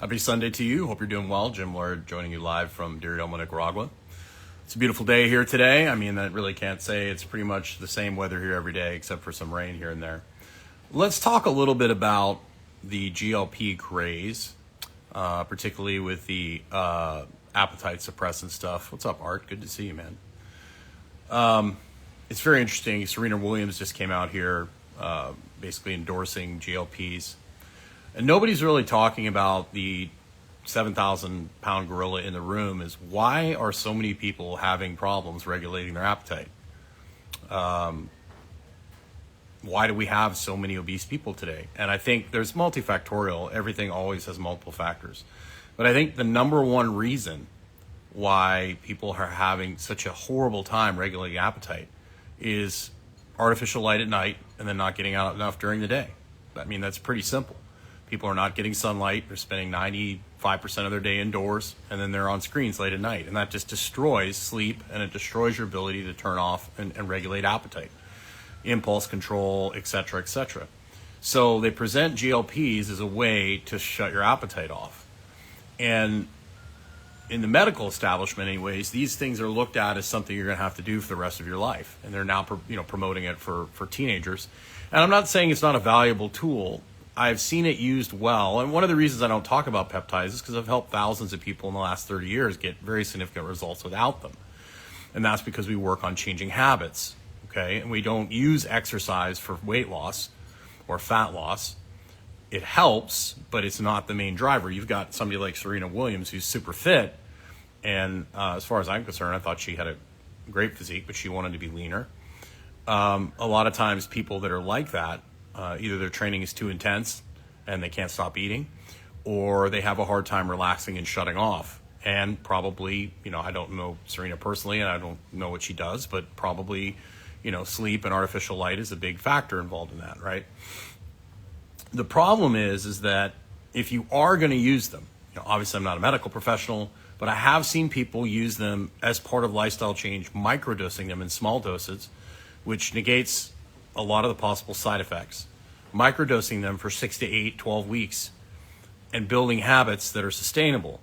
Happy Sunday to you. Hope you're doing well. Jim Laird joining you live from Diriomo, Nicaragua. It's a beautiful day here today. I mean, I really can't say it's pretty much the same weather here every day except for some rain here and there. Let's talk a little bit about the GLP craze, particularly with the appetite suppressant stuff. What's up, Art? Good to see you, man. It's very interesting. Serena Williams just came out here basically endorsing GLPs. And nobody's really talking about the 7,000-pound gorilla in the room is why are so many people having problems regulating their appetite? Why do we have so many obese people today? And I think there's multifactorial. Everything always has multiple factors. But I think the number one reason why people are having such a horrible time regulating appetite is artificial light at night and then not getting out enough during the day. I mean, that's pretty simple. People are not getting sunlight. They're spending 95% of their day indoors, and then they're on screens late at night. And that just destroys sleep, and it destroys your ability to turn off and regulate appetite, impulse control, et cetera, et cetera. So they present GLPs as a way to shut your appetite off. And in the medical establishment anyways, these things are looked at as something you're going to have to do for the rest of your life. And they're now promoting it for teenagers. And I'm not saying it's not a valuable tool. I've seen it used well, and one of the reasons I don't talk about peptides is because I've helped thousands of people in the last 30 years get very significant results without them. And that's because we work on changing habits, okay? And we don't use exercise for weight loss or fat loss. It helps, but it's not the main driver. You've got somebody like Serena Williams who's super fit, and as far as I'm concerned, I thought she had a great physique, but she wanted to be leaner. A lot of times people that are like that, either their training is too intense and they can't stop eating, or they have a hard time relaxing and shutting off. And probably, I don't know Serena personally and I don't know what she does, but probably, sleep and artificial light is a big factor involved in that, right? The problem is that if you are going to use them, obviously I'm not a medical professional, but I have seen people use them as part of lifestyle change, microdosing them in small doses, which negates a lot of the possible side effects, microdosing them for 6 to 8, 12 weeks and building habits that are sustainable,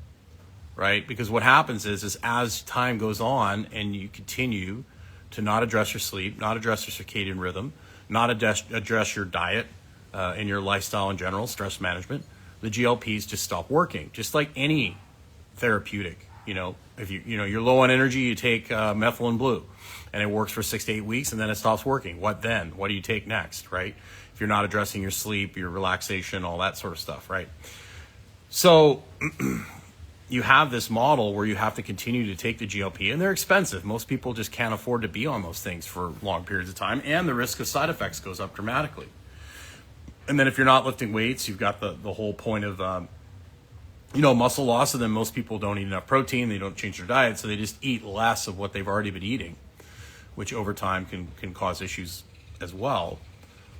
right? Because what happens is as time goes on and you continue to not address your sleep, not address your circadian rhythm, not address your diet and your lifestyle in general, stress management, the GLPs just stop working, just like any therapeutic. If you're low on energy, you take methylene blue. And it works for 6 to 8 weeks, and then it stops working. What then? What do you take next, right? If you're not addressing your sleep, your relaxation, all that sort of stuff, right? So you have this model where you have to continue to take the GLP, and they're expensive. Most people just can't afford to be on those things for long periods of time, and the risk of side effects goes up dramatically. And then if you're not lifting weights, you've got the whole point of muscle loss, and then most people don't eat enough protein, they don't change their diet, so they just eat less of what they've already been eating, which over time can cause issues as well.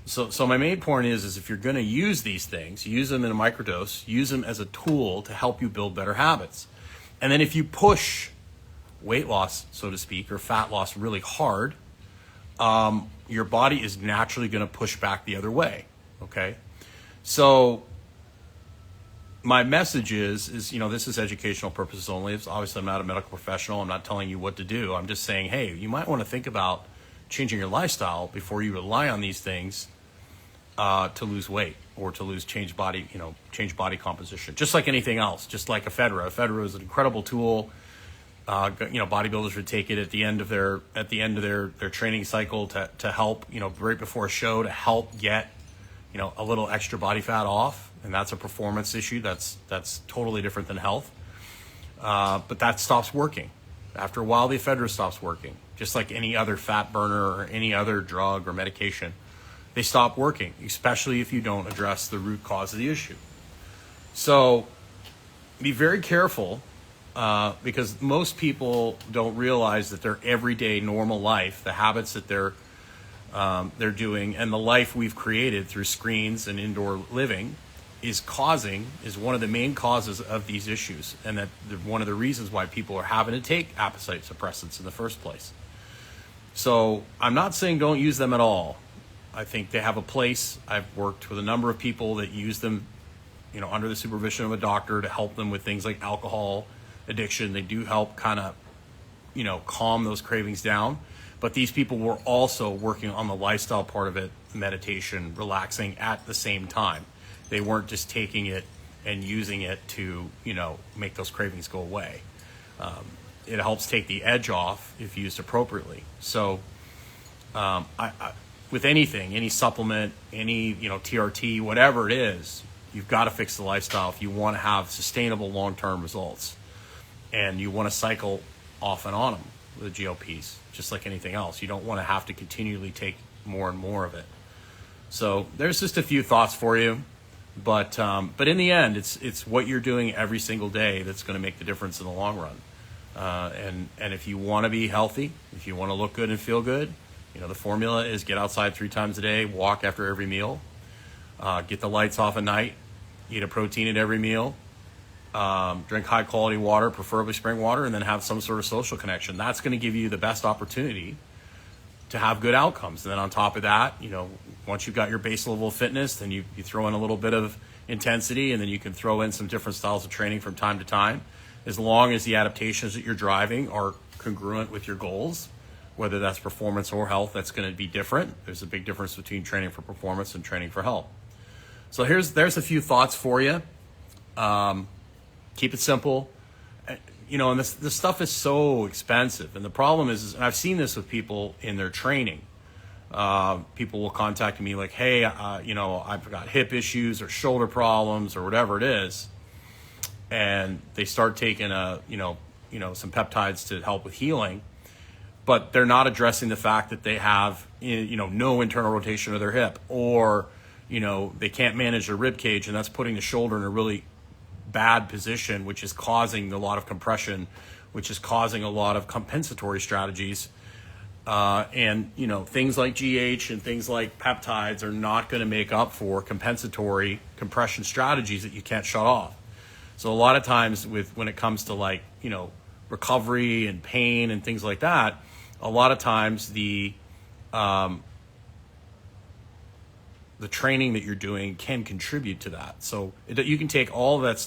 So my main point is if you're going to use these things, use them in a microdose, use them as a tool to help you build better habits. And then if you push weight loss, so to speak, or fat loss really hard, your body is naturally going to push back the other way, okay? So my message is this is educational purposes only. It's obviously I'm not a medical professional. I'm not telling you what to do. I'm just saying, hey, you might want to think about changing your lifestyle before you rely on these things to lose weight or to change body composition. Just like anything else, just like ephedra. Ephedra is an incredible tool. Bodybuilders would take it at the end of their training cycle to help, right before a show to help get, a little extra body fat off. And that's a performance issue. That's totally different than health. But that stops working. After a while, the ephedra stops working. Just like any other fat burner or any other drug or medication, they stop working, especially if you don't address the root cause of the issue. So be very careful because most people don't realize that their everyday normal life, the habits that they're doing, and the life we've created through screens and indoor living is one of the main causes of these issues, and that one of the reasons why people are having to take appetite suppressants in the first place. So I'm not saying don't use them at all. I think they have a place. I've worked with a number of people that use them, under the supervision of a doctor to help them with things like alcohol addiction. They do help kind of, calm those cravings down. But these people were also working on the lifestyle part of it, meditation, relaxing at the same time. They weren't just taking it and using it to, make those cravings go away. It helps take the edge off if used appropriately. So with anything, any supplement, any, TRT, whatever it is, you've got to fix the lifestyle if you want to have sustainable long-term results. And you want to cycle off and on them with the GLPs, just like anything else. You don't want to have to continually take more and more of it. So there's just a few thoughts for you. But in the end, it's what you're doing every single day that's going to make the difference in the long run. And if you want to be healthy, if you want to look good and feel good, the formula is get outside 3 times a day, walk after every meal, get the lights off at night, eat a protein at every meal, drink high quality water, preferably spring water, and then have some sort of social connection. That's going to give you the best opportunity to have good outcomes. And then on top of that, once you've got your base level of fitness, then you throw in a little bit of intensity, and then you can throw in some different styles of training from time to time, as long as the adaptations that you're driving are congruent with your goals. Whether that's performance or health, that's going to be different. There's a big difference between training for performance and training for health. So there's a few thoughts for you. Keep it simple. And this stuff is so expensive. And the problem is, and I've seen this with people in their training. People will contact me like, hey, I've got hip issues or shoulder problems or whatever it is. And they start taking some peptides to help with healing, but they're not addressing the fact that they have, no internal rotation of their hip, or, they can't manage their rib cage, and that's putting the shoulder in a really bad position, which is causing a lot of compression, which is causing a lot of compensatory strategies. And things like GH and things like peptides are not going to make up for compensatory compression strategies that you can't shut off. So a lot of times when it comes to recovery and pain and things like that, a lot of times the training that you're doing can contribute to that. So you can take all those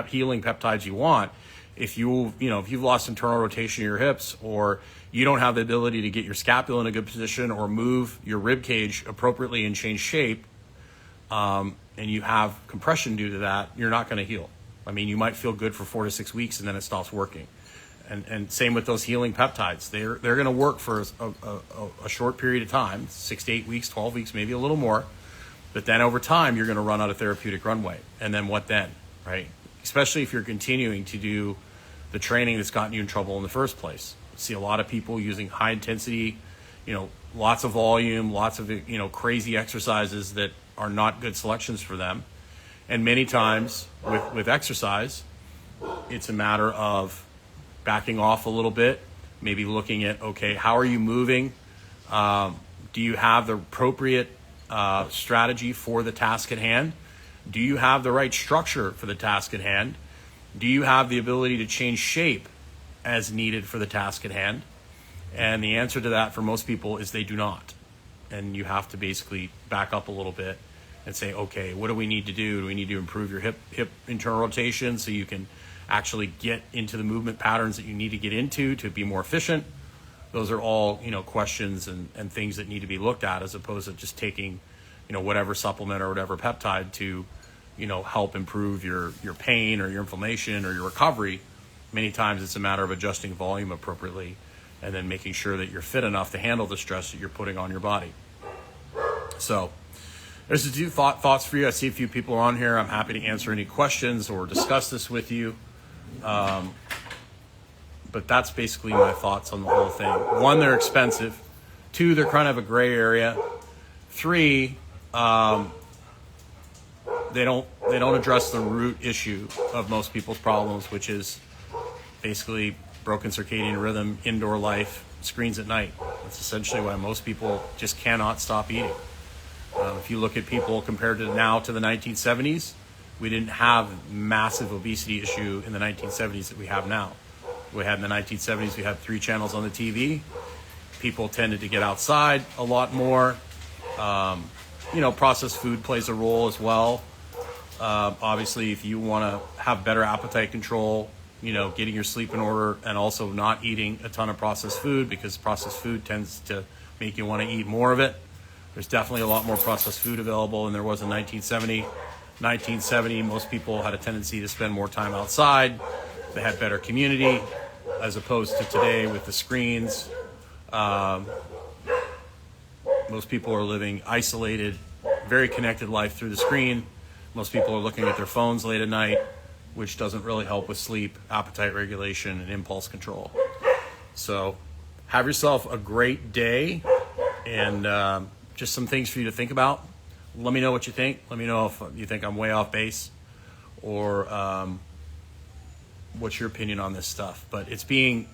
healing peptides you want. If you've lost internal rotation of your hips, or you don't have the ability to get your scapula in a good position or move your rib cage appropriately and change shape, and you have compression due to that, you're not going to heal. I mean, you might feel good for 4 to 6 weeks and then it stops working. And same with those healing peptides. They're going to work for a short period of time, 6 to 8 weeks, 12 weeks, maybe a little more. But then over time, you're going to run out of therapeutic runway. And then what then, right? Especially if you're continuing to do the training that's gotten you in trouble in the first place. You see a lot of people using high intensity, lots of volume, lots of, crazy exercises that are not good selections for them. And many times with exercise, it's a matter of backing off a little bit, maybe looking at, okay, how are you moving? Do you have the appropriate strategy for the task at hand? Do you have the right structure for the task at hand? Do you have the ability to change shape as needed for the task at hand? And the answer to that for most people is they do not. And you have to basically back up a little bit and say, okay, what do we need to do? Do we need to improve your hip internal rotation so you can actually get into the movement patterns that you need to get into to be more efficient? Those are all, questions and things that need to be looked at, as opposed to just taking, whatever supplement or whatever peptide to, help improve your pain or your inflammation or your recovery. Many times it's a matter of adjusting volume appropriately and then making sure that you're fit enough to handle the stress that you're putting on your body. So there's a few thoughts for you. I see a few people are on here. I'm happy to answer any questions or discuss this with you. But that's basically my thoughts on the whole thing. 1, they're expensive. 2, they're kind of a gray area. 3, they don't address the root issue of most people's problems, which is basically broken circadian rhythm, indoor life, screens at night. That's essentially why most people just cannot stop eating. If you look at people compared to now to the 1970s, we didn't have massive obesity issue in the 1970s that we have now. We had in the 1970s, we had 3 channels on the TV. People tended to get outside a lot more. Processed food plays a role as well. Obviously, if you want to have better appetite control, getting your sleep in order, and also not eating a ton of processed food, because processed food tends to make you want to eat more of it. There's definitely a lot more processed food available than there was in 1970. 1970, most people had a tendency to spend more time outside. They had better community, as opposed to today with the screens. Most people are living isolated, very connected life through the screen. Most people are looking at their phones late at night, which doesn't really help with sleep, appetite regulation, and impulse control. So have yourself a great day, and just some things for you to think about. Let me know what you think. Let me know if you think I'm way off base, or what's your opinion on this stuff. But it's being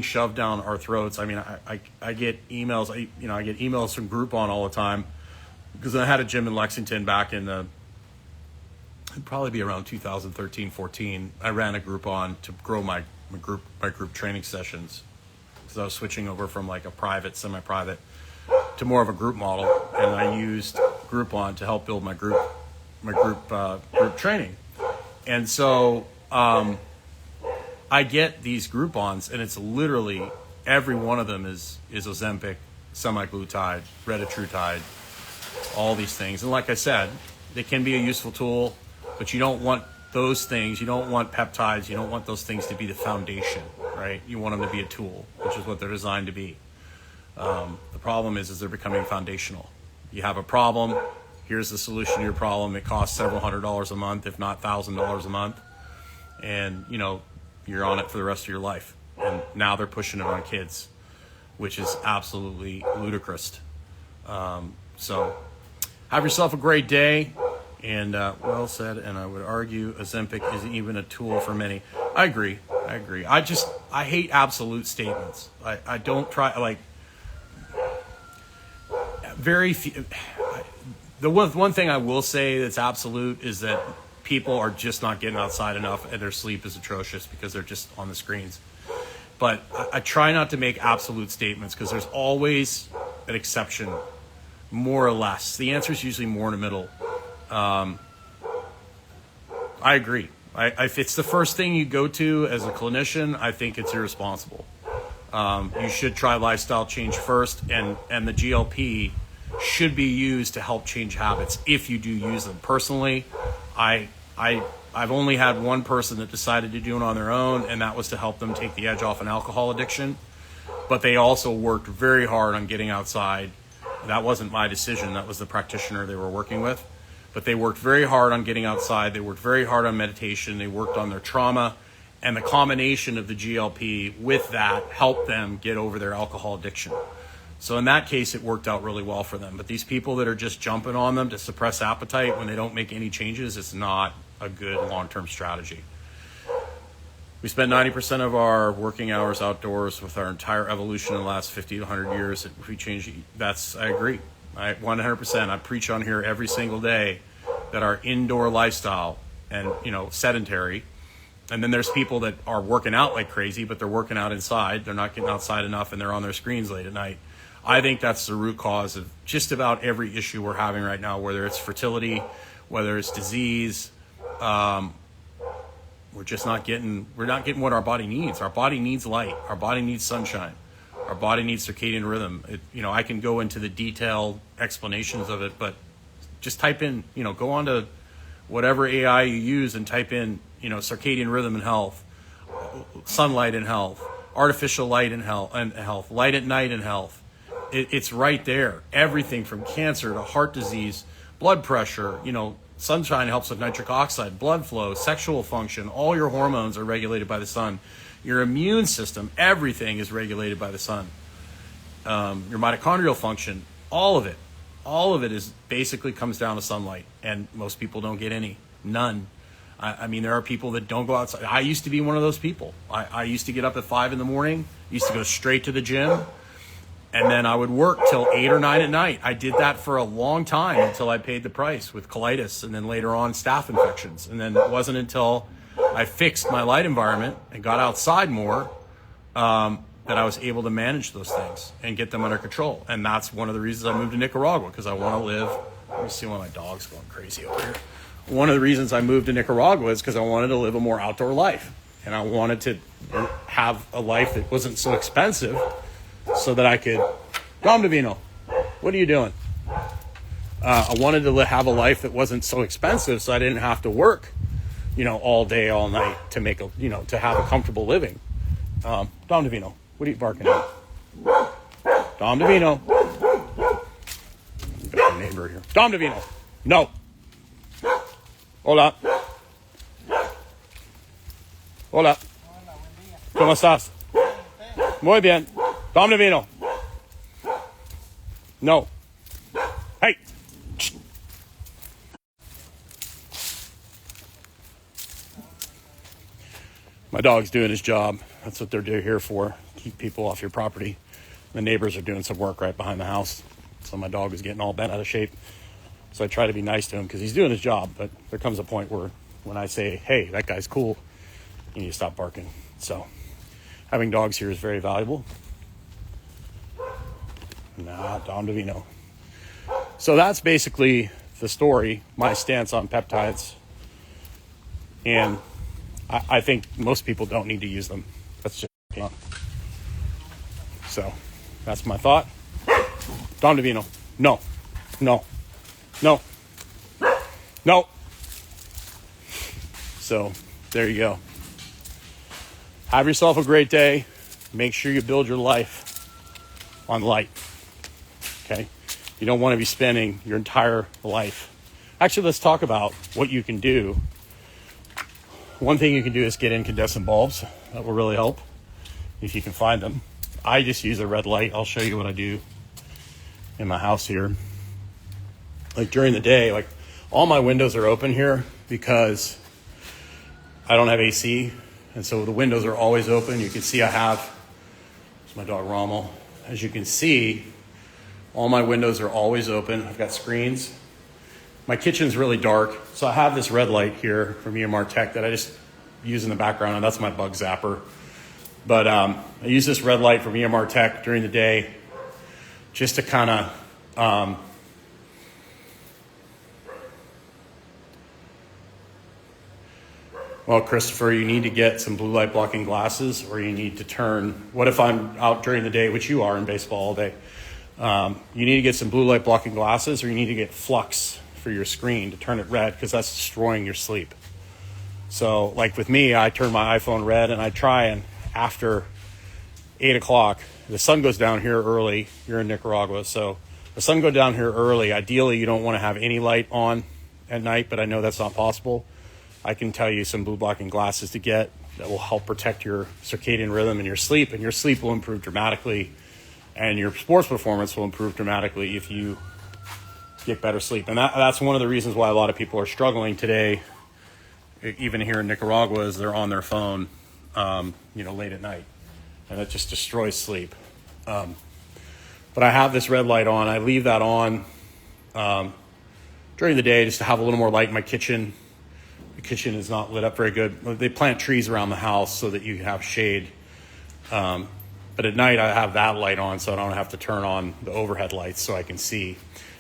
shoved down our throats. I mean, I get emails. I get emails from Groupon all the time, because I had a gym in Lexington back in it'd probably be around 2013, 14. I ran a Groupon to grow my group training sessions, because I was switching over from like a private, semi-private, to more of a group model, and I used Groupon to help build my group training. And so I get these Groupons, and it's literally every one of them is Ozempic, semaglutide, retatrutide, all these things. And like I said, they can be a useful tool, but you don't want those things. You don't want peptides. You don't want those things to be the foundation, right? You want them to be a tool, which is what they're designed to be. The problem is they're becoming foundational. You have a problem, here's the solution to your problem. It costs several $100s a month, if not $1,000 a month. And, you're on it for the rest of your life. And now they're pushing it on kids, which is absolutely ludicrous. So have yourself a great day. And well said. And I would argue Ozempic isn't even a tool for many. I agree. I hate absolute statements. I don't try, like, very few. The one thing I will say that's absolute is that people are just not getting outside enough, and their sleep is atrocious because they're just on the screens. But I try not to make absolute statements, because there's always an exception, more or less. The answer is usually more in the middle. I agree. If it's the first thing you go to as a clinician, I think it's irresponsible. You should try lifestyle change first, and the GLP should be used to help change habits if you do use them. Personally, I've only had one person that decided to do it on their own, and that was to help them take the edge off an alcohol addiction. But they also worked very hard on getting outside. That wasn't my decision. That was the practitioner they were working with. But they worked very hard on getting outside. They worked very hard on meditation. They worked on their trauma. And the combination of the GLP with that helped them get over their alcohol addiction. So in that case, it worked out really well for them. But these people that are just jumping on them to suppress appetite when they don't make any changes, it's not a good long-term strategy. We spend 90% of our working hours outdoors with our entire evolution in the last 50 to 100 years. If we change, I agree. 100%. I preach on here every single day that our indoor lifestyle and, sedentary. And then there's people that are working out like crazy, but they're working out inside. They're not getting outside enough, and they're on their screens late at night. I think that's the root cause of just about every issue we're having right now, whether it's fertility, whether it's disease. We're not getting what our body needs. Our body needs light. Our body needs sunshine. Our body needs circadian rhythm. I can go into the detailed explanations of it, but just type in, go on to whatever AI you use and type in, circadian rhythm and health, sunlight and health, artificial light and health, light at night and health. It's right there. Everything from cancer to heart disease, blood pressure, sunshine helps with nitric oxide, blood flow, sexual function. All your hormones are regulated by the sun. Your immune system, everything is regulated by the sun. Your mitochondrial function, all of it is basically comes down to sunlight, and most people don't get none. I mean, there are people that don't go outside. I used to be one of those people. I used to get up at 5 a.m, used to go straight to the gym, and then I would work till 8 or 9 at night. I did that for a long time until I paid the price with colitis, and then later on staph infections. And then it wasn't until I fixed my light environment and got outside more that I was able to manage those things and get them under control. And that's one of the reasons I moved to Nicaragua, because I want to live me see why my dog's going crazy over here. One of the reasons I moved to Nicaragua is because I wanted to live a more outdoor life. And I wanted to have a life that wasn't so expensive so that I could... Dom Davino, what are you doing? I wanted to have a life that wasn't so expensive so I didn't have to work, all day, all night to make to have a comfortable living. Dom Davino, what are you barking at? Dom Davino. Got a neighbor here. Dom Davino, no. Hola. Hola. ¿Cómo estás? Muy bien. Dom Davino. No. Hey. My dog's doing his job. That's what they're here for. Keep people off your property. The neighbors are doing some work right behind the house. So my dog is getting all bent out of shape. So I try to be nice to him because he's doing his job. But there comes a point where when I say, hey, that guy's cool, you need to stop barking. So having dogs here is very valuable. Nah, Dom Davino. So that's basically the story, my stance on peptides. And I think most people don't need to use them. That's just so that's my thought. Dom Davino, no. So there you go. Have yourself a great day. Make sure you build your life on light. Okay? You don't want to be spending your entire life. Actually, let's talk about what you can do. One thing you can do is get incandescent bulbs. That will really help if you can find them. I just use a red light. I'll show you what I do in my house here. Like during the day, like all my windows are open here because I don't have AC. And so the windows are always open. You can see I have, it's my dog Rommel. As you can see, all my windows are always open. I've got screens. My kitchen's really dark, so I have this red light here from EMR Tech that I just use in the background, and that's my bug zapper. But I use this red light from EMR Tech during the day just to kind of well, Christopher, you need to get some blue light blocking glasses, or you need to turn, what if I'm out during the day, which you are in baseball all day. You need to get some blue light blocking glasses, or you need to get flux for your screen to turn it red, because that's destroying your sleep. So like with me, I turn my iPhone red, and I try and after 8 o'clock, the sun goes down here early. You're in Nicaragua, so the sun goes down here early. Ideally, you don't want to have any light on at night, but I know that's not possible. I can tell you some blue blocking glasses to get that will help protect your circadian rhythm and your sleep will improve dramatically, and your sports performance will improve dramatically if you get better sleep. And that's one of the reasons why a lot of people are struggling today, even here in Nicaragua, is they're on their phone, late at night, and it just destroys sleep. But I have this red light on. I leave that on during the day just to have a little more light in my kitchen. The kitchen is not lit up very good. They plant trees around the house so that you have shade. But at night I have that light on so I don't have to turn on the overhead lights so I can see.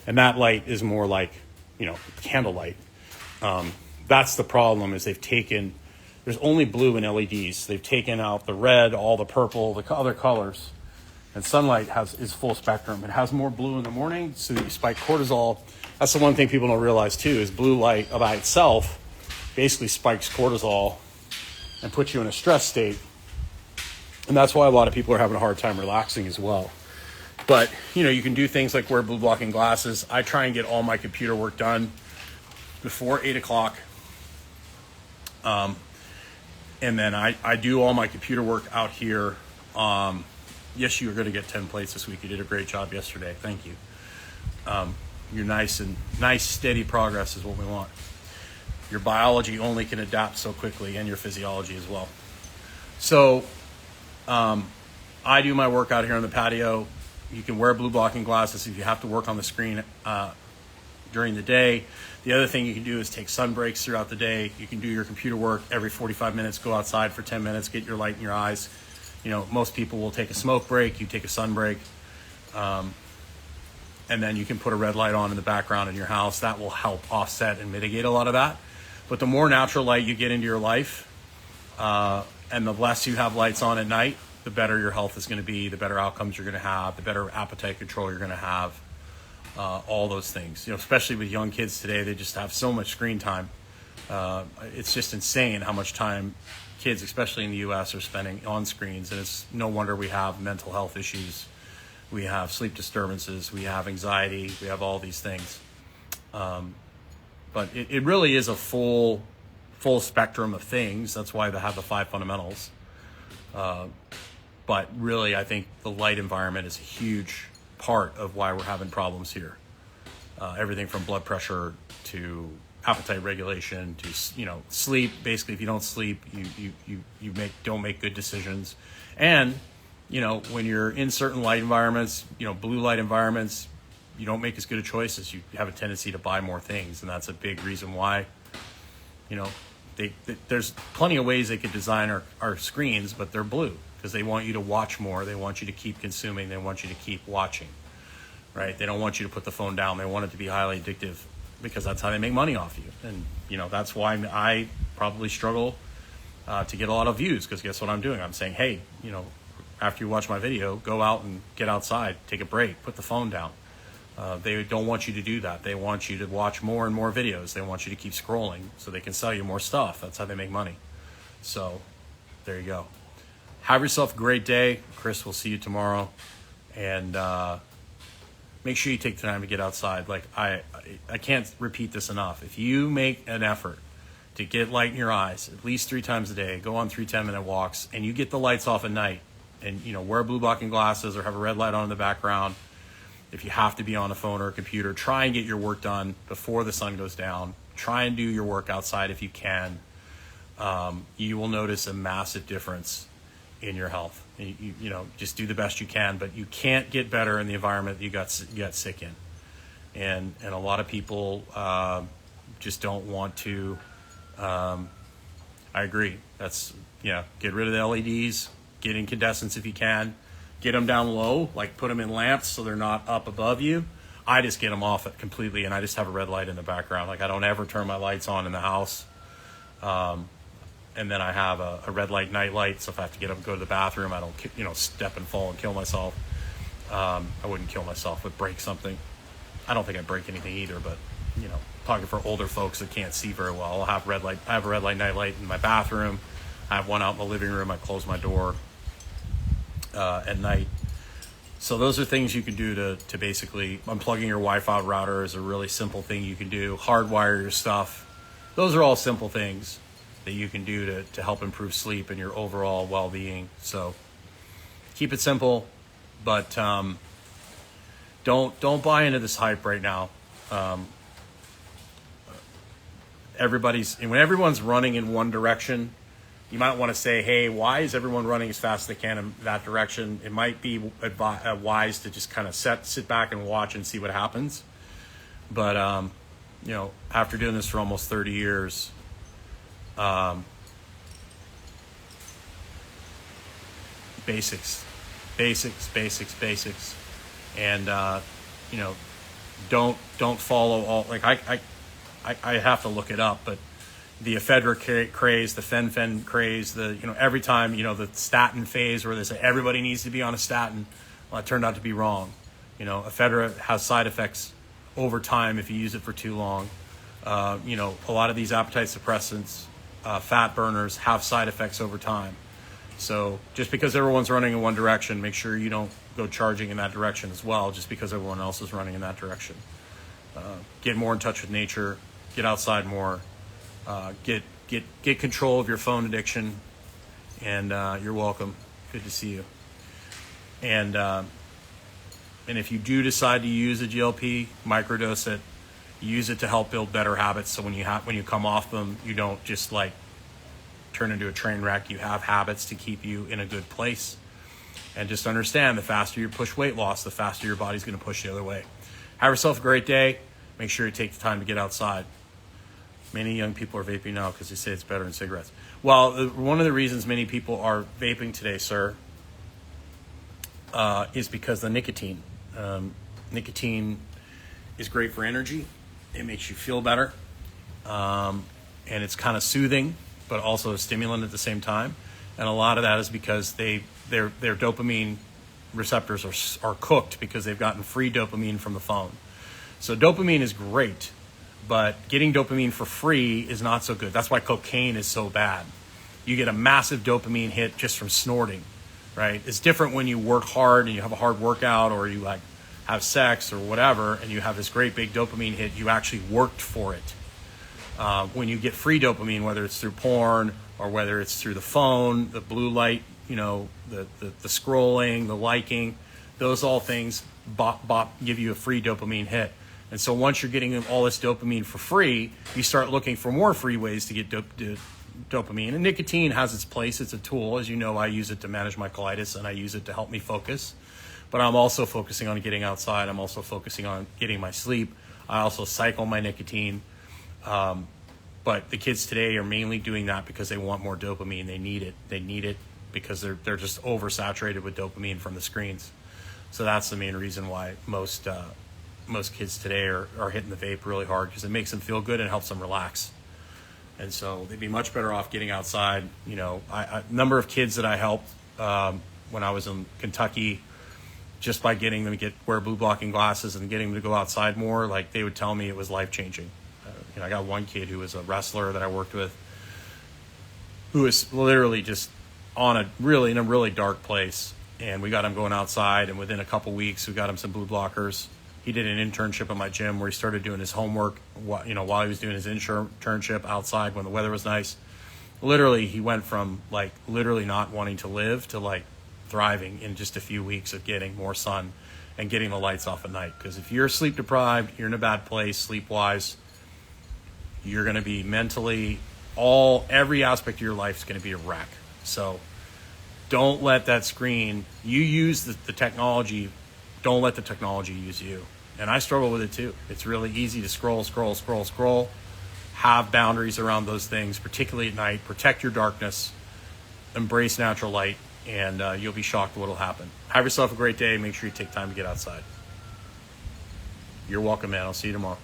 And that light is more like, candlelight. That's the problem, is there's only blue in LEDs. They've taken out the red, all the purple, the other colors. And sunlight is full spectrum. It has more blue in the morning, so you spike cortisol. That's the one thing people don't realize too, is blue light by itself basically spikes cortisol and puts you in a stress state. And that's why a lot of people are having a hard time relaxing as well. But, you can do things like wear blue blocking glasses. I try and get all my computer work done before 8 o'clock. And then I do all my computer work out here. Yes, you are going to get 10 plates this week. You did a great job yesterday. Thank you. Your nice, steady progress is what we want. Your biology only can adapt so quickly, and your physiology as well. So I do my work out here on the patio. You can wear blue blocking glasses if you have to work on the screen during the day. The other thing you can do is take sun breaks throughout the day. You can do your computer work every 45 minutes, go outside for 10 minutes, get your light in your eyes. Most people will take a smoke break. You take a sun break. and then you can put a red light on in the background in your house. That will help offset and mitigate a lot of that. But the more natural light you get into your life, and the less you have lights on at night, the better your health is going to be, the better outcomes you're going to have, the better appetite control you're going to have, all those things. Especially with young kids today, they just have so much screen time. It's just insane how much time kids, especially in the U.S., are spending on screens, and it's no wonder we have mental health issues. We have sleep disturbances, we have anxiety, we have all these things. But it really is a full spectrum of things. That's why they have the 5 fundamentals. But really, I think the light environment is a huge part of why we're having problems here. Everything from blood pressure to appetite regulation to sleep. Basically, if you don't sleep, you don't make good decisions. And when you're in certain light environments, blue light environments, you don't make as good of choices. You have a tendency to buy more things, and that's a big reason why. There's plenty of ways they could design our screens, but they're blue because they want you to watch more. They want you to keep consuming. They want you to keep watching, right? They don't want you to put the phone down. They want it to be highly addictive because that's how they make money off you. And, that's why I probably struggle to get a lot of views, because guess what I'm doing? I'm saying, hey, after you watch my video, go out and get outside, take a break, put the phone down. They don't want you to do that. They want you to watch more and more videos. They want you to keep scrolling so they can sell you more stuff. That's how they make money. So there you go. Have yourself a great day. Chris, we'll see you tomorrow. And make sure you take the time to get outside. Like I can't repeat this enough. If you make an effort to get light in your eyes at least 3 times a day, go on 3 10-minute walks, and you get the lights off at night, and wear blue blocking glasses or have a red light on in the background. If you have to be on a phone or a computer, try and get your work done before the sun goes down. Try and do your work outside if you can. You will notice a massive difference in your health. Just do the best you can, but you can't get better in the environment that you got sick in. And a lot of people just don't want to. I agree. That's get rid of the LEDs, get incandescents if you can. Get them down low, like put them in lamps so they're not up above you. I just get them off it completely, and I just have a red light in the background. Like I don't ever turn my lights on in the house. And then I have a red light night light, so if I have to get up and go to the bathroom, I don't step and fall and kill myself. I wouldn't kill myself, but break something. I don't think I'd break anything either, but talking for older folks that can't see very well, I have a red light night light in my bathroom. I have one out in the living room. I close my door at night. So those are things you can do to basically unplugging your Wi-Fi router is a really simple thing you can do. Hardwire your stuff. Those are all simple things that you can do to help improve sleep and your overall well-being. So keep it simple, but don't buy into this hype right now. When everyone's running in one direction, you might want to say, hey, why is everyone running as fast as they can in that direction? It might be wise to just kind of sit back and watch and see what happens. But, after doing this for almost 30 years, basics. And, don't follow all, like I have to look it up, but the ephedra craze, the fen craze, every time, the statin phase where they say everybody needs to be on a statin. Well, it turned out to be wrong. Ephedra has side effects over time if you use it for too long. A lot of these appetite suppressants, fat burners have side effects over time. So just because everyone's running in one direction, make sure you don't go charging in that direction as well, just because everyone else is running in that direction. Get more in touch with nature, get outside more. Get control of your phone addiction, and you're welcome. Good to see you. And if you do decide to use a GLP, microdose it. Use it to help build better habits. So when you come off them, you don't just like turn into a train wreck. You have habits to keep you in a good place. And just understand, the faster you push weight loss, the faster your body's going to push the other way. Have yourself a great day. Make sure you take the time to get outside. Many young people are vaping now because they say it's better than cigarettes. Well, one of the reasons many people are vaping today, sir, is because the nicotine. Nicotine is great for energy. It makes you feel better. And it's kind of soothing, but also a stimulant at the same time. And a lot of that is because their dopamine receptors are cooked because they've gotten free dopamine from the phone. So dopamine is great, but getting dopamine for free is not so good. That's why cocaine is so bad. You get a massive dopamine hit just from snorting, right? It's different when you work hard and you have a hard workout, or you like have sex or whatever, and you have this great big dopamine hit. You actually worked for it. When you get free dopamine, whether it's through porn or whether it's through the phone, the blue light, the scrolling, the liking, those all things give you a free dopamine hit. And so once you're getting all this dopamine for free, you start looking for more free ways to get dopamine. And nicotine has its place. It's a tool. As you know, I use it to manage my colitis, and I use it to help me focus. But I'm also focusing on getting outside. I'm also focusing on getting my sleep. I also cycle my nicotine. But the kids today are mainly doing that because they want more dopamine. They need it. They need it because they're just oversaturated with dopamine from the screens. So that's the main reason why most kids today are hitting the vape really hard, because it makes them feel good and helps them relax. And so they'd be much better off getting outside. A number of kids that I helped when I was in Kentucky, just by getting them to wear blue blocking glasses and getting them to go outside more, like they would tell me it was life changing. I got one kid who was a wrestler that I worked with, who was literally just in a really dark place, and we got him going outside, and within a couple weeks we got him some blue blockers. He did an internship at my gym where he started doing his homework while he was doing his internship outside when the weather was nice. Literally, he went from literally not wanting to live to thriving in just a few weeks of getting more sun and getting the lights off at night. Because if you're sleep deprived, you're in a bad place sleep wise, you're going to be mentally, every aspect of your life is going to be a wreck. So don't let that screen, you use the technology, don't let the technology use you. And I struggle with it too. It's really easy to scroll. Have boundaries around those things, particularly at night. Protect your darkness, embrace natural light, and you'll be shocked at what will happen. Have yourself a great day. Make sure you take time to get outside. You're welcome, man. I'll see you tomorrow.